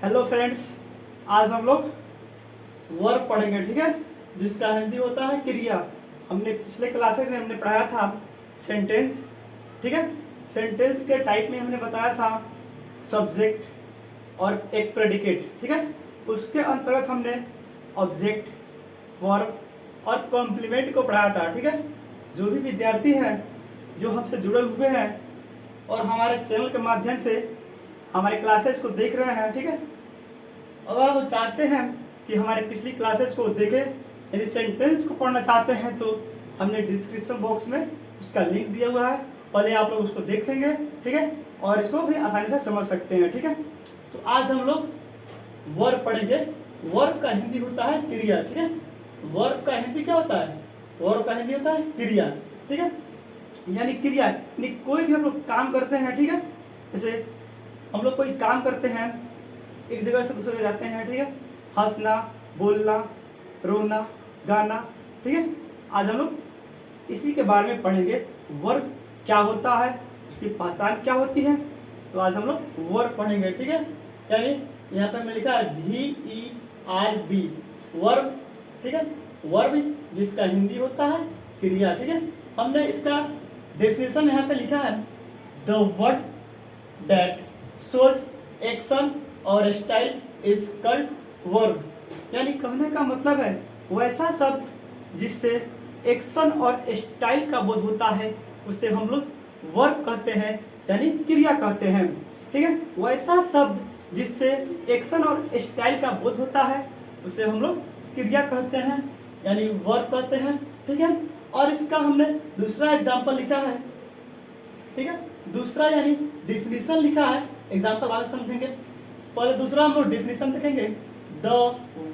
Hello friends, आज हम लोग वर्ब पढ़ेंगे, ठीक है, जिसका हिंदी होता है क्रिया। हमने पिछले क्लासेस में हमने पढ़ाया था सेंटेंस, ठीक है। सेंटेंस के टाइप में हमने बताया था सब्जेक्ट और एक प्रेडिकेट, ठीक है। उसके अंतर्गत हमने ऑब्जेक्ट, वर्ब और कॉम्प्लीमेंट को पढ़ाया था, ठीक है। जो भी विद्यार्थी हैं जो हमसे जुड़े हुए हैं और हमारे चैनल के माध्यम से हमारे क्लासेस को देख रहे हैं, ठीक है, अगर वो चाहते हैं कि हमारे पिछली क्लासेस को देखें, यदि सेंटेंस को पढ़ना चाहते हैं तो हमने डिस्क्रिप्शन बॉक्स में उसका लिंक दिया हुआ है, पहले आप लोग उसको देखेंगे, ठीक है, और इसको भी आसानी से समझ सकते हैं, ठीक है। तो आज हम लोग वर्ब पढ़ेंगे। वर्ब का हिंदी होता है क्रिया, ठीक है। वर्ब का हिंदी क्या होता है? वर्ब का हिंदी होता है क्रिया, ठीक है, यानी क्रिया, यानी कोई भी हम लोग काम करते हैं, ठीक है। जैसे हम लोग कोई काम करते हैं, एक जगह से दूसरे जगह जाते हैं, ठीक है, हंसना, बोलना, रोना, गाना, ठीक है। आज हम लोग इसी के बारे में पढ़ेंगे, वर्ब क्या होता है, उसकी पहचान क्या होती है। तो आज हम लोग वर्ब पढ़ेंगे, ठीक है। यानी यहाँ पे मैं लिखा है VERB, वर्ब, ठीक है। वर्ब जिसका हिंदी होता है क्रिया, ठीक है। हमने इसका डेफिनेशन यहाँ पे लिखा है, the word that shows action और स्टाइल इज कॉल्ड वर्ब। यानी कहने का मतलब है वैसा शब्द जिससे एक्शन और स्टाइल का बोध होता है उसे हम लोग वर्ब कहते हैं, यानी क्रिया कहते हैं, ठीक है। वैसा शब्द जिससे एक्शन और स्टाइल का बोध होता है उसे हम लोग क्रिया कहते हैं, यानी वर्ब कहते हैं, ठीक है। और इसका हमने दूसरा एग्जाम्पल लिखा है, ठीक है, दूसरा यानी डिफिनीशन लिखा है, एग्जाम्पल बाद समझेंगे। पहले दूसरा हम लोग डिफिनीशन देखेंगे, the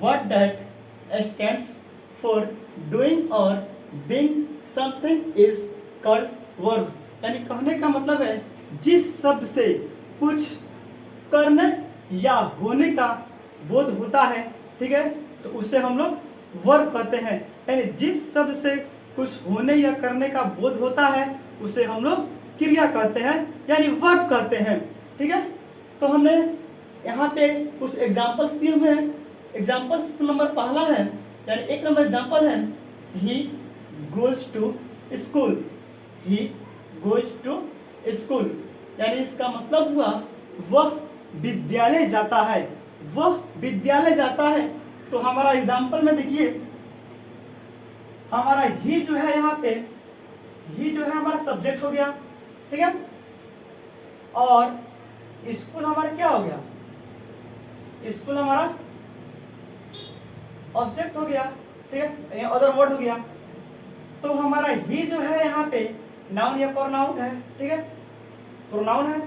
word that stands for doing or being something is called verb. यानी कहने का मतलब है जिस शब्द से कुछ करने या होने का बोध होता है, ठीक है, तो उसे हम लोग वर्ब कहते हैं। यानी जिस शब्द से कुछ होने या करने का बोध होता है उसे हम लोग क्रिया कहते हैं, यानी वर्ब कहते हैं, ठीक है। तो हमने यहाँ पे कुछ एग्जाम्पल्स दिए हुए हैं। एग्जाम्पल्स नंबर पहला है, यानी एक नंबर एग्जाम्पल है, he goes to school. He goes to school, यानी इसका मतलब हुआ वह विद्यालय जाता है, वह विद्यालय जाता है। तो हमारा एग्जाम्पल में देखिए, हमारा ही जो है यहाँ पे, ही जो है हमारा सब्जेक्ट हो गया, ठीक है, और स्कूल हमारा क्या हो गया? स्कूल हमारा ऑब्जेक्ट हो गया, ठीक है, अदर वर्ड हो गया। तो हमारा ही जो है यहाँ पे नाउन या प्रोनाउन है, ठीक है, प्रोनाउन है,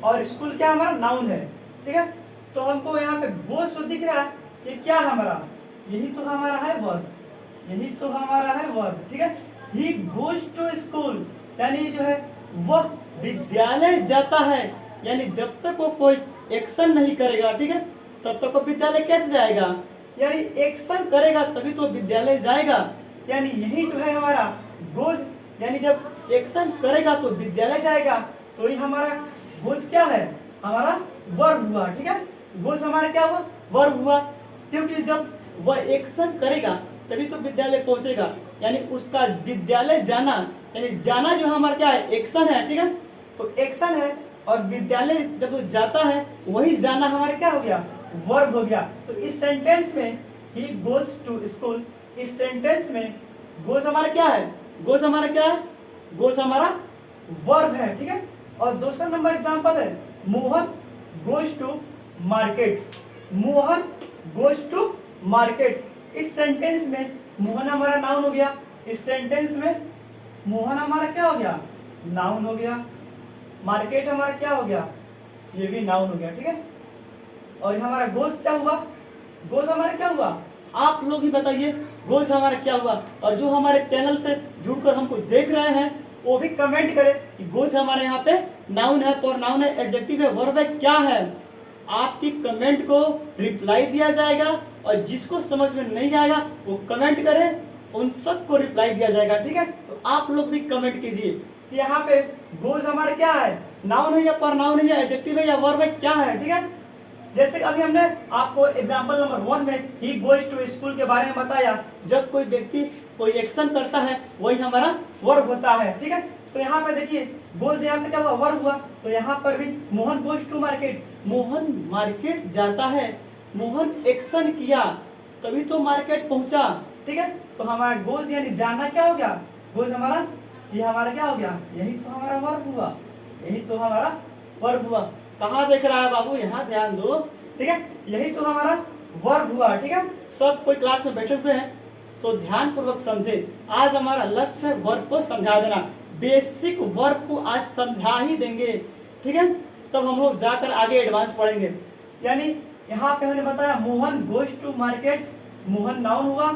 और स्कूल क्या हमारा नाउन है, ठीक है। तो हमको यहाँ पे गोज जो दिख रहा है ये क्या है हमारा? यही तो हमारा है वर्ब, यही तो हमारा है वर्ब, ठीक है। ही गोज टू स्कूल, यानी जो है वह विद्यालय जाता है, यानी जब तक वो कोई एक्शन नहीं करेगा, ठीक है, तब तक वो विद्यालय कैसे जाएगा? यानी एक्शन करेगा तभी तो विद्यालय जाएगा, यानी यही जो है हमारा गोज, यानी जब एक्शन करेगा तो विद्यालय जाएगा। तो ये हमारा गोज क्या है? हमारा वर्ब हुआ, ठीक है। गोज हमारा क्या हुआ? वर्ब हुआ, क्योंकि जब वह एक्शन करेगा तभी तो विद्यालय पहुंचेगा, यानी उसका विद्यालय जाना, यानी जाना जो हमारा क्या है? एक्शन है, ठीक है। तो एक्शन है और विद्यालय जब वो जाता है वही जाना हमारा क्या हो गया? वर्ब हो गया। तो इस सेंटेंस में ही गोज टू स्कूल, इस सेंटेंस में गोज हमारा क्या है? गोज हमारा क्या है? गोज हमारा वर्ब है, ठीक है। और दूसरा नंबर एग्जांपल है, Mohan goes to market. Mohan goes to market, इस सेंटेंस में मोहन हमारा नाउन हो गया, इस सेंटेंस में मोहन हमारा क्या हो गया? नाउन हो गया। मार्केट हमारा क्या हो गया? ये भी नाउन हो गया, ठीक है। और हमारा गोज क्या हुआ? गोज हमारा क्या हुआ? आप लोग ही बताइए, गोज हमारा क्या हुआ? और जो हमारे चैनल से जुड़कर हमको देख रहे हैं वो भी कमेंट करें कि गोज हमारे यहाँ पे नाउन है, प्रोनाउन है, एडजेक्टिव है, वर्ब है, क्या है। आपकी कमेंट को रिप्लाई दिया जाएगा और जिसको समझ में नहीं आएगा वो कमेंट करें, उन सबको रिप्लाई दिया जाएगा, ठीक है। तो आप लोग भी कमेंट कीजिए कि यहाँ पे गोज हमारा क्या है? नाउन है या प्रोनाउन है या एडजेक्टिव है या वर्ब है, क्या है, ठीक है। जैसे कि अभी हमने आपको एग्जांपल नंबर 1 में ही गोज टू स्कूल के बारे में बताया, जब कोई व्यक्ति कोई एक्शन करता है वही हमारा वर्ब होता है, ठीक है। तो यहाँ पे देखिए गोज, यहाँ पे क्या हुआ, वर्ब हुआ। तो यहाँ पर भी Mohan goes to market, Mohan market जाता है, मोहन एक्शन किया तभी तो मार्केट पहुंचा, ठीक है। तो हमारा गोज यानी जाना क्या हो गया, गोज हमारा, ये हमारा क्या हो गया, यही तो हमारा वर्ब हुआ, यही तो हमारा वर्ब हुआ। कहाँ देख रहा है बाबू, यहाँ ध्यान दो, ठीक है। यही तो हमारा वर्ब हुआ, ठीक है। सब कोई क्लास में बैठे हुए हैं तो ध्यान पूर्वक समझे। आज हमारा लक्ष्य है वर्ब को समझा देना, बेसिक वर्ब को आज समझा ही देंगे, ठीक है। तब हम लोग जाकर आगे एडवांस पढ़ेंगे। यानी यहाँ पे हमने बताया Mohan goes to market, Mohan noun हुआ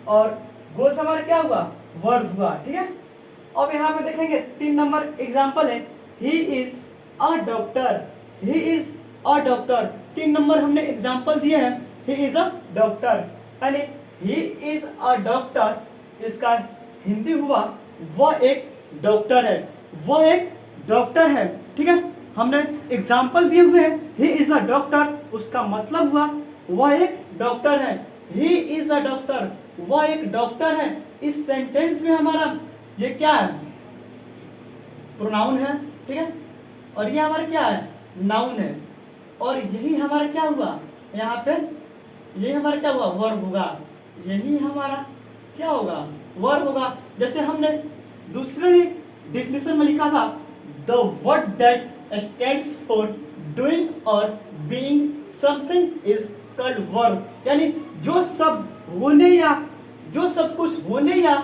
और गोज हमारा क्या हुआ, वर्ब हुआ, ठीक है। अब यहाँ पे देखेंगे 3 नंबर एग्जाम्पल है, he is a doctor, he is a doctor. 3 number हमने एग्जाम्पल दिए हैं, ही इज अ डॉक्टर, यानी ही इज अ डॉक्टर, इसका हिंदी हुआ वह एक डॉक्टर है, वह एक डॉक्टर है, ठीक है। हमने एग्जाम्पल दिए हुए हैं, ही इज अ डॉक्टर, उसका मतलब हुआ वह एक डॉक्टर है, ही इज अ डॉक्टर, वह एक डॉक्टर है। इस सेंटेंस में हमारा ये क्या है, प्रोनाउन है, ठीक है, और ये हमारा क्या है, नाउन है, और यही हमारा क्या हुआ यहाँ पे, यही हमारा क्या हुआ, वर्ब होगा, यही हमारा क्या होगा, वर्ब होगा। जैसे हमने दूसरे ही डिफिनेशन में लिखा था, the word that stands for doing or being something is called verb, यानी जो सब होने या जो सब कुछ होने या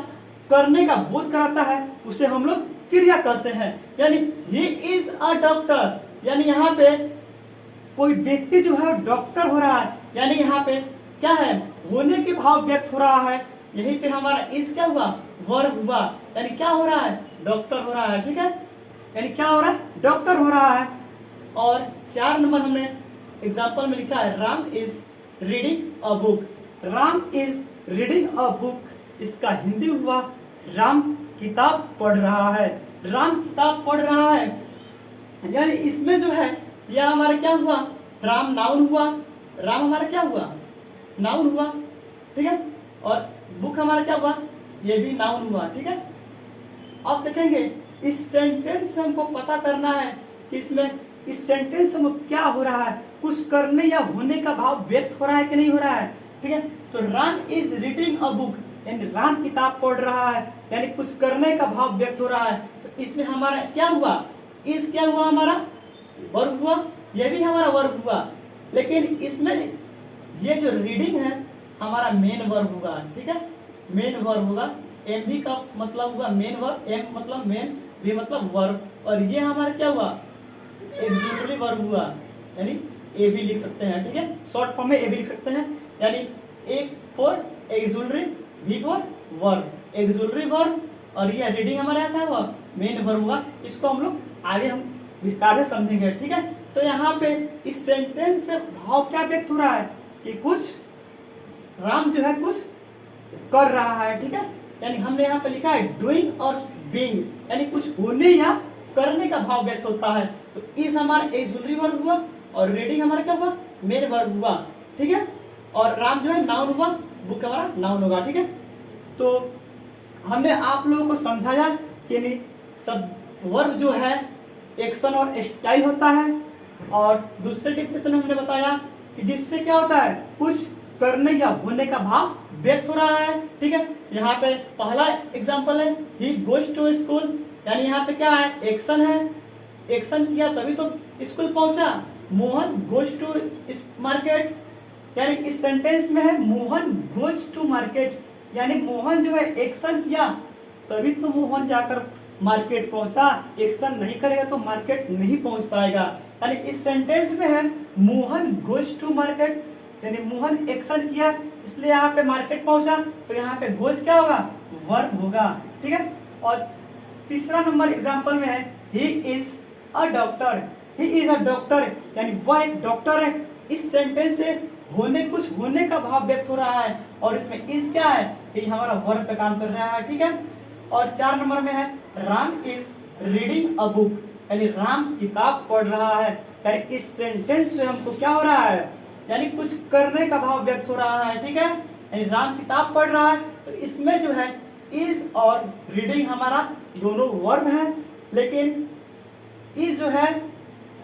करने का बोध कराता है उसे हम लोग क्रिया कहते हैं। यानी ही इज अ डॉक्टर, यानी यहाँ पे कोई व्यक्ति जो है डॉक्टर हो रहा है, यानी यहाँ पे क्या है, होने के भाव व्यक्त हो रहा है। यहीं पे हमारा इज क्या हुआ, वर्ब हुआ, यानी क्या हो रहा है, डॉक्टर हो रहा है, ठीक है, यानी क्या हो रहा है, डॉक्टर हो रहा है। और 4 नंबर हमने एग्जाम्पल में लिखा है, Ram is reading a book, Ram is reading a book, इसका हिंदी हुआ राम किताब पढ़ रहा है, राम किताब पढ़ रहा है। यानी इसमें जो है यह हमारा क्या हुआ, राम नाउन हुआ, राम हमारा क्या हुआ, नाउन हुआ, ठीक है, और बुक हमारा क्या हुआ, ये भी नाउन हुआ, ठीक है। अब देखेंगे इस सेंटेंस से हमको पता करना है कि इसमें इस सेंटेंस में क्या हो रहा है, कुछ करने या होने का भाव व्यक्त हो रहा है कि नहीं हो रहा है, ठीक है। तो Ram is reading a book, यानी राम किताब पढ़ रहा है, यानी कुछ करने का भाव व्यक्त हो रहा है। तो इसमें हमारा क्या हुआ, इस क्या हुआ, हमारा वर्ब हुआ, यह भी हमारा वर्ब हुआ, लेकिन इसमें ये जो रीडिंग है हमारा मेन वर्ब होगा, ठीक है, मेन वर्ब होगा। एम भी का मतलब हुआ मेन वर्ब, एम मतलब मेन, भी मतलब वर्ब, और ये हमारा क्या हुआ, एक्सिलरी वर्ब हुआ, यानी ए भी लिख सकते हैं, ठीक है, शॉर्ट फॉर्म में ए भी लिख सकते हैं। यानी एक फॉर एक्सिलरी, भी फॉर वर्ब, एक्सिलरी वर्ब, और ये रीडिंग हमारा क्या हुआ, मेन वर्ब हुआ। इसको हम लोग आगे हम विस्तार से समझेंगे, ठीक है। तो यहाँ पे इस सेंटेंस से भाव क्या व्यक्त हो रहा है कि कुछ राम जो है कुछ कर रहा है, ठीक है, यानी हमने यहाँ पे लिखा है डूइंग और बीइंग, यानी कुछ होने या करने का भाव व्यक्त होता है। तो इस हमारा एक्सिलरी वर्ब हुआ और रीडिंग हमारा क्या हुआ, मेन वर्ब हुआ, ठीक है, और राम जो है नाउन हुआ, बुक हमारा नाउन होगा, ठीक है। तो हमने आप लोगों को समझाया कि नहीं सब वर्ब जो है एक्शन और स्टाइल होता है, और दूसरे डिफिनेशन में हमने बताया कि जिससे क्या होता है, कुछ करने या होने का भाव व्यक्त हो रहा है, ठीक है। यहाँ पे पहला एग्जांपल है ही गोज टू स्कूल, यानी यहाँ पे क्या है, एक्शन है, एक्शन किया तभी तो स्कूल पहुंचा। मोहन गोज टू मार्केट, यानी इस सेंटेंस में है मोहन गोज टू मार्केट, यानी मोहन जो है एक्शन किया तभी तो मोहन जाकर मार्केट पहुंचा, एक्शन नहीं करेगा तो मार्केट नहीं पहुंच पाएगा। यानी इस सेंटेंस में है मोहन गोज टू मार्केट, यानी मोहन एक्शन किया इसलिए यहाँ पे मार्केट पहुंचा, तो यहाँ पे गोज क्या होगा, वर्ब होगा, ठीक है। और तीसरा नंबर एग्जांपल में है he is a doctor, he is a doctor, यानी वह एक डॉक्टर है। इस सेंटेंस से होने, कुछ होने का भाव व्यक्त हो रहा है, और इसमें इज क्या है, ये हमारा वर्ब पे काम कर रहा है, ठीक है। और 4 नंबर में है Ram is reading a book, यानी राम किताब पढ़ रहा है। यानी इस सेंटेंस से हमको क्या हो रहा है, यानी कुछ करने का भाव व्यक्त हो रहा है, ठीक है। यानी राम किताब पढ़ रहा है, तो इसमें जो है इज और रीडिंग हमारा दोनों वर्ब है, लेकिन इज जो है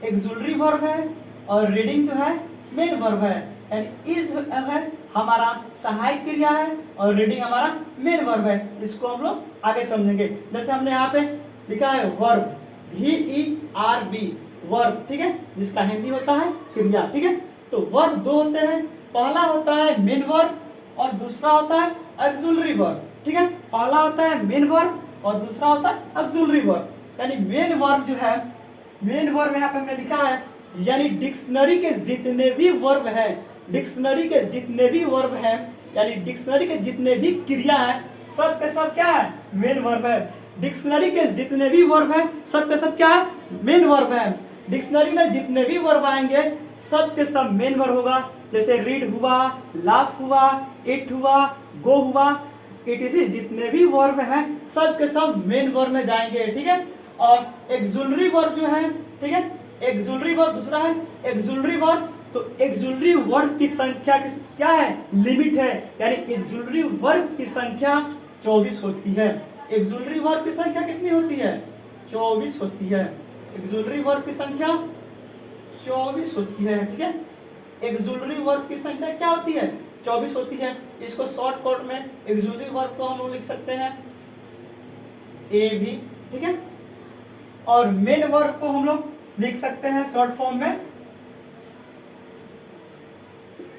एक्सुलरी वर्ब है और रीडिंग जो है मेन वर्ब है। यानी इज है हमारा सहायक क्रिया है और रीडिंग हमारा मेन वर्ब है। इसको हम लोग आगे समझेंगे। जैसे हमने यहाँ पे लिखा है वर्ब, VERB वर्ब, ठीक है, जिसका हिंदी होता है क्रिया, ठीक है। तो वर्ब दो होते हैं, पहला होता है मेन वर्ब और दूसरा होता है ऑक्सिलरी वर्ब, ठीक है। पहला होता है मेन वर्ब और दूसरा होता है ऑक्सिलरी वर्ब। यानी मेन वर्ब जो है, मेन वर्ब यहाँ पे हमने लिखा है, यानी डिक्शनरी के जितने भी वर्ब हैं, डिक्शनरी के जितने भी वर्ब हैं, यानी डिक्शनरी के जितने भी क्रिया है, सब के सब क्या है, मेन वर्ब है। डिक्शनरी के जितने भी वर्ब हैं, सब के सब क्या है, मेन वर्ब है। डिक्शनरी में जितने भी वर्ब आएंगे सब के सब मेन वर्ब होगा। जैसे रीड हुआ, लाफ हुआ, इट हुआ, गो हुआ, etc जितने भी वर्ब हैं सब के सब मेन वर्ब में जाएंगे, ठीक है। और एक्सुलरी वर्ब जो है, ठीक है, एक्सुलरी वर्ब दूसरा है एक्सुलरी वर्ब। तो एक्सुलरी वर्ब की संख्या क्या है, लिमिट है। यानी एक्सुलरी वर्ब की संख्या 24 होती है। एक्सुलरी वर्ब की संख्या कितनी होती है, 24 होती है। एक्सुलरी वर्ब की संख्या 24 होती है, ठीक है। एक्सुलरी वर्ब की संख्या क्या होती है, 24 होती है। इसको शॉर्ट कट में एक्सुलरी वर्ब को हम लोग लिख सकते हैं AV, ठीक है। और मेन वर्ब को हम लोग लिख सकते हैं शॉर्ट फॉर्म में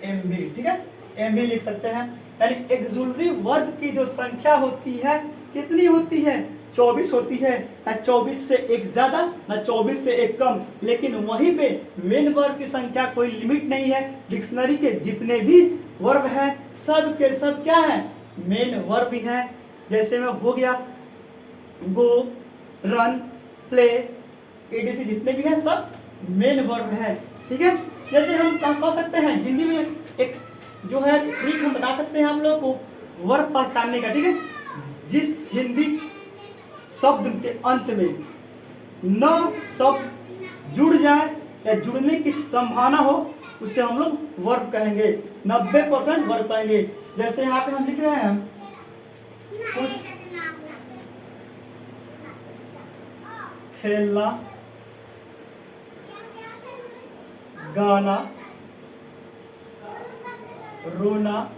MV, ठीक है, MV लिख सकते हैं। यानी एक्सुलरी वर्ब की जो संख्या होती है कितनी होती है, 24 होती है। ना 24 से एक ज्यादा ना 24 से एक कम। लेकिन वहीं पे मेन वर्ब की संख्या कोई लिमिट नहीं है। डिक्शनरी के जितने भी वर्ब हैं सब के सब क्या है, मेन वर्ब ही है। जैसे में हो गया गो, रन, प्ले, etc जितने भी हैं सब मेन वर्ब है, ठीक है। जैसे हम कह सकते हैं हिंदी में एक जो है ट्रिक हम बता सकते हैं हम लोग को वर्ब पहचानने का, ठीक है। जिस हिंदी शब्द के अंत में न शब्द जुड़ जाए या जुड़ने की संभावना हो उसे हम लोग वर्ब कहेंगे, 90% वर्ब कहेंगे। जैसे यहाँ पे हम लिख रहे हैं उस खेलना, गाना, रोना,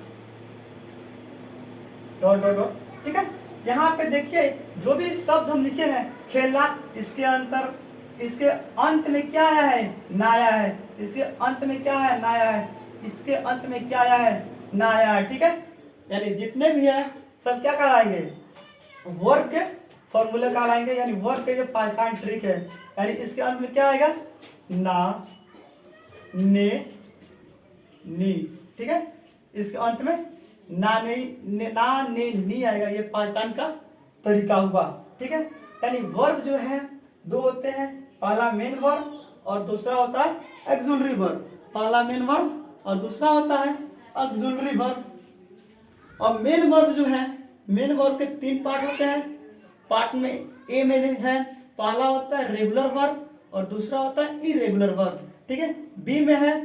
डॉट डॉट डॉट, ठीक है। यहाँ पे देखिए जो भी शब्द हम लिखे हैं, खेलना, इसके अंत में क्या आया है, ना आया है। इसके अंत में क्या है, ना आया है। इसके अंत में क्या आया है, ना आया है, ठीक है। यानी जितने भी है सब क्या कहलाएंगे, वर्ब के फॉर्मूले कहलाएंगे। यानी वर्ब के जो पहचान ट्रिक है, यानी इसके अंत में क्या आएगा, ना, ने, नी, ठीक है। इसके अंत में ना, ने, नी आएगा। ये पहचान का तरीका हुआ, ठीक है। यानी वर्ब जो है दो होते हैं, पहला मेन वर्ब और दूसरा होता है ऑक्सिलरी वर्ब। पहला मेन वर्ब और दूसरा होता है ऑक्सिलरी वर्ब। और मेन वर्ब जो है, मेन वर्ब के 3 पार्ट होते हैं। पार्ट में ए में है, पहला होता है रेगुलर वर्ब और दूसरा होता है इरेगुलर वर्ब, ठीक है। बी में है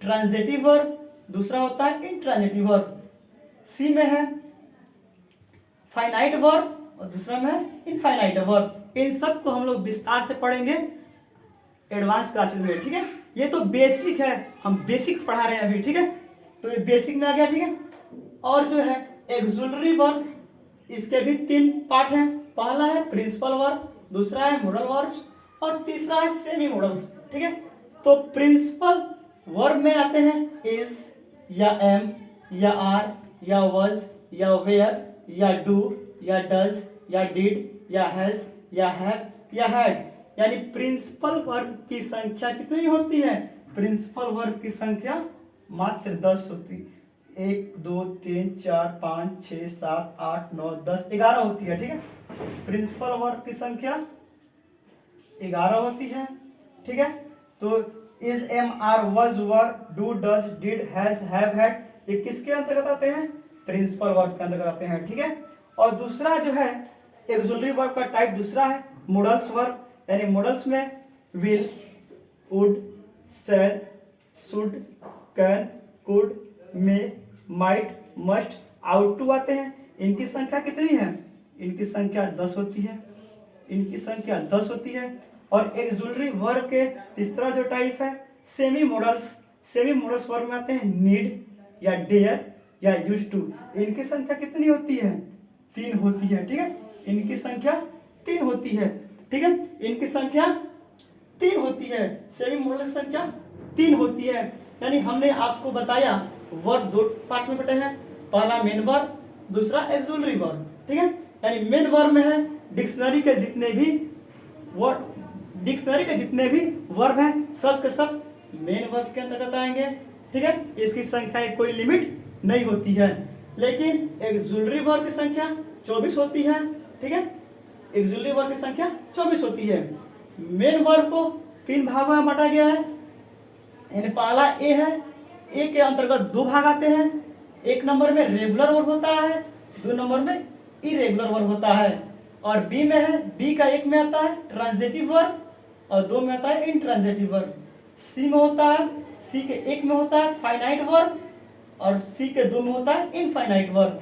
ट्रांजिटिव वर्ब, दूसरा होता है इंट्रांजिटिव वर्ब। सी में है फाइनाइट वर्ब और दूसरा में है इनफाइनाइट वर्ब। इन सब को हम लोग विस्तार से पढ़ेंगे एडवांस क्लासेस में, ठीक है। ये तो बेसिक है, हम बेसिक पढ़ा रहे हैं अभी, ठीक है। तो ये बेसिक में आ गया, ठीक है। और जो है एक्सुलरी वर्ब, इसके भी 3 पार्ट हैं। पहला है प्रिंसिपल वर्ब, दूसरा है मॉडल वर्ब्स और तीसरा है सेमी मॉडल्स, ठीक है। तो प्रिंसिपल वर्ब में आते हैं इज या एम या आर या वॉज या वेयर या डू या डज या डिड या हैज या हैव या हैड। यानी प्रिंसिपल वर्ब की संख्या कितनी होती है, प्रिंसिपल वर्ब की संख्या मात्र 10 होती है। 1 2 3 4 5 6 7 8 9 10 11 होती है, ठीक है। प्रिंसिपल वर्ब की संख्या 11 होती है, ठीक है। तो is, am, are, was, were, do, does, did, has, have, had, ये किसके अंतर्गत आते हैं, प्रिंसिपल वर्ब के अंतर्गत आते हैं, ठीक है। और दूसरा जो है एक्सुलरी वर्ब का टाइप दूसरा है मॉडल्स वर्ब। यानी मॉडल्स में will, would, shall, should, can, could, may, might, must, ought to आते हैं। इनकी संख्या कितनी है? इनकी संख्या 10 होती है। इनकी संख्या 10 होती है। और एक्सुलरी वर्ब के तीसरा जो टाइप है semi models. Semi models verb में आते हैं नीड या डेयर या यूज टू। इनकी संख्या कितनी होती है? 3 होती है। ठीक है, इनकी संख्या 3 होती है। ठीक है, इनकी संख्या 3 होती है। सेमी मॉडल की संख्या 3 होती है। यानी हमने आपको बताया वर्ब 2 पार्ट में बटे हैं, पहला मेन वर्ब, दूसरा एक्सुलरी वर्ब। ठीक है, यानी मेन वर्ब में है डिक्शनरी के जितने भी वर्ब हैं सब के सब मेन वर्ब के अंतर्गत आएंगे। ठीक है, इसकी संख्या की कोई लिमिट नहीं होती है। लेकिन एक्सुलरी वर्ब की संख्या 24 होती है। ठीक है, एक्सुलरी वर्ब की संख्या 24 होती है। मेन वर्ब को 3 भागों में बांटा गया है। यानी पहला ए है, ए के अंतर्गत 2 भाग आते हैं। 1 नंबर में रेगुलर वर्ब होता है, 2 नंबर में इरेगुलर वर्ब होता है। और बी में है, बी का 1 में आता है ट्रांजिटिव वर्ब और 2 में आता है इंट्रांजिटिव वर्ब। सी में होता है, सी के 1 में होता है फाइनाइट वर्ब और सी के 2 में होता है इनफाइनाइट वर्ब।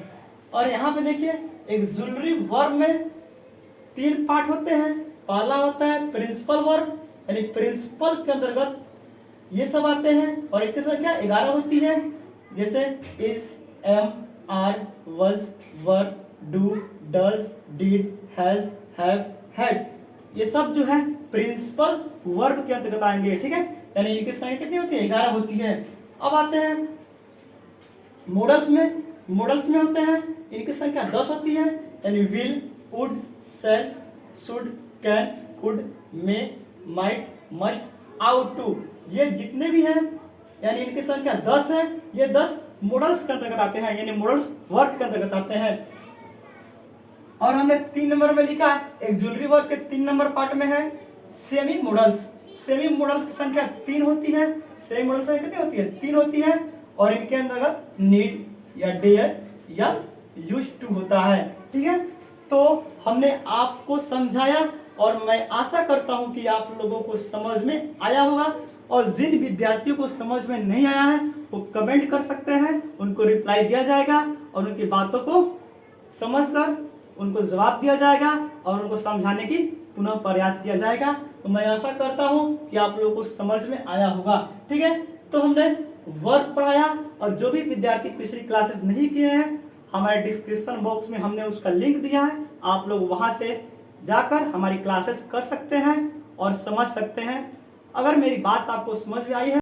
और यहाँ पे देखिए एक्सुलरी वर्ब में 3 पार्ट होते हैं। पहला होता है प्रिंसिपल वर्ब, यानी प्रिंसिपल के अंतर्गत ये सब आते हैं और इनकी संख्या 11 होती है। जैसे is, am, are, was, were, do, does, did, has, have, had, ये सब जो है प्रिंसिपल वर्ब के अंतर्गत आएंगे। ठीक है, यानी इनकी संख्या कितनी होती है? 11 होती है। अब आते हैं मॉडल्स में। मॉडल्स में होते हैं, इनकी संख्या 10 होती है। यानी will, would, shall, should, can, could, may, might, must, ought to, ये जितने भी हैं यानी इनकी संख्या 10 है। ये 10 मॉडल्स के अंतर्गत आते हैं, यानी मॉडल्स वर्ब के अंतर्गत आते हैं। और हमने 3 नंबर में लिखा एक्सुलरी वर्ब के 3 नंबर पार्ट में है सेमी मॉडल्स। सेमी मॉडल्स की संख्या 3 होती है। सेमी मॉडल्स की संख्या कितनी होती है? 3 होती है। और इनके अंतर्गत नीड या डेयर या यूज टू होता है। ठीक है, तो हमने आपको समझाया और मैं आशा करता हूं कि आप लोगों को समझ में आया होगा। और जिन विद्यार्थियों को समझ में नहीं आया है वो कमेंट कर सकते हैं, उनको रिप्लाई दिया जाएगा और उनकी बातों को समझकर उनको जवाब दिया जाएगा और उनको समझाने की पुनः प्रयास किया जाएगा। तो मैं आशा करता हूं कि आप लोगों को समझ में आया होगा। ठीक है, तो हमने वर्ब पढ़ाया और जो भी विद्यार्थी पिछली क्लासेस नहीं किए हैं हमारे डिस्क्रिप्शन बॉक्स में हमने उसका लिंक दिया है, आप लोग वहां से जाकर हमारी क्लासेस कर सकते हैं और समझ सकते हैं। अगर मेरी बात आपको समझ में आई है